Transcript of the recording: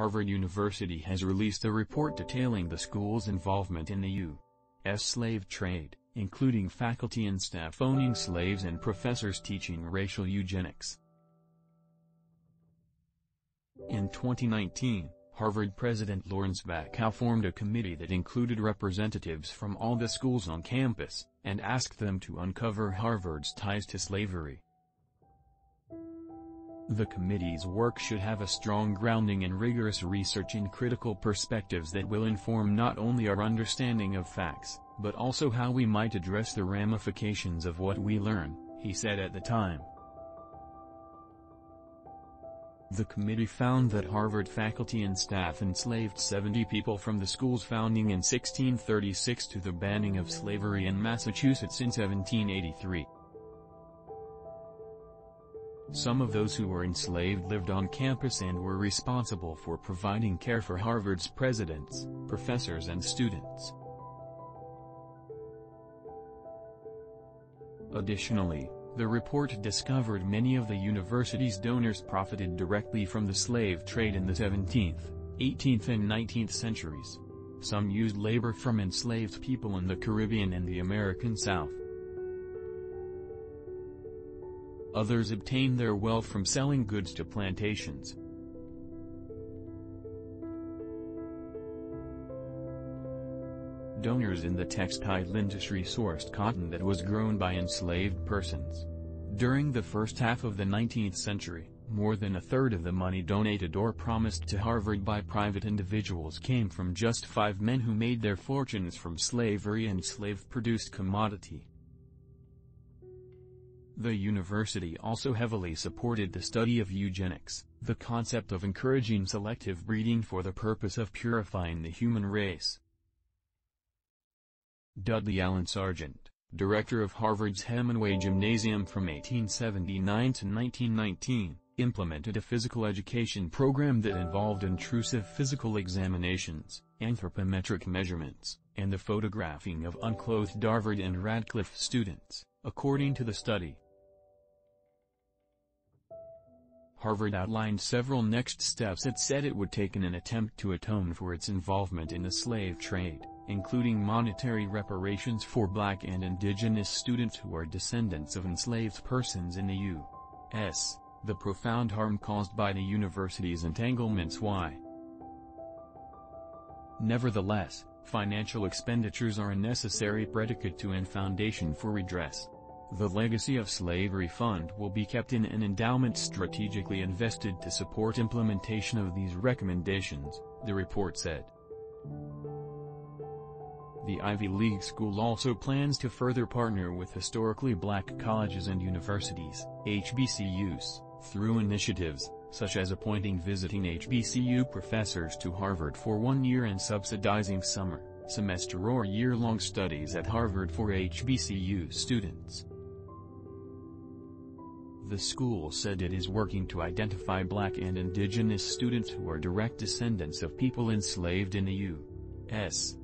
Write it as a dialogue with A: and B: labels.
A: Harvard University has released a report detailing the school's involvement in the U.S. slave trade, including faculty and staff owning slaves and professors teaching racial eugenics. In 2019, Harvard President Lawrence Bacow formed a committee that included representatives from all the schools on campus, and asked them to uncover Harvard's ties to slavery. The committee's work should have a strong grounding in rigorous research and critical perspectives that will inform not only our understanding of facts, but also how we might address the ramifications of what we learn, he said at the time. The committee found that Harvard faculty and staff enslaved 70 people from the school's founding in 1636 to the banning of slavery in Massachusetts in 1783. Some of those who were enslaved lived on campus and were responsible for providing care for Harvard's presidents, professors and students. Additionally, the report discovered many of the university's donors profited directly from the slave trade in the 17th, 18th and 19th centuries. Some used labor from enslaved people in the Caribbean and the American South. Others obtained their wealth from selling goods to plantations. Donors in the textile industry sourced cotton that was grown by enslaved persons. During the first half of the 19th century, more than a third of the money donated or promised to Harvard by private individuals came from just 5 men who made their fortunes from slavery and slave-produced commodity. The university also heavily supported the study of eugenics, the concept of encouraging selective breeding for the purpose of purifying the human race. Dudley Allen Sargent, director of Harvard's Hemenway Gymnasium from 1879 to 1919, implemented a physical education program that involved intrusive physical examinations, anthropometric measurements, and the photographing of unclothed Harvard and Radcliffe students, according to the study. Harvard outlined several next steps it said it would take in an attempt to atone for its involvement in the slave trade, including monetary reparations for Black and Indigenous students who are descendants of enslaved persons in the U.S., the profound harm caused by the university's entanglements. Nevertheless, financial expenditures are a necessary predicate to and foundation for redress. The Legacy of Slavery Fund will be kept in an endowment strategically invested to support implementation of these recommendations, the report said. The Ivy League school also plans to further partner with historically Black colleges and universities, HBCUs, through initiatives, such as appointing visiting HBCU professors to Harvard for 1 year and subsidizing summer, semester or year-long studies at Harvard for HBCU students. The school said it is working to identify Black and Indigenous students who are direct descendants of people enslaved in the U.S.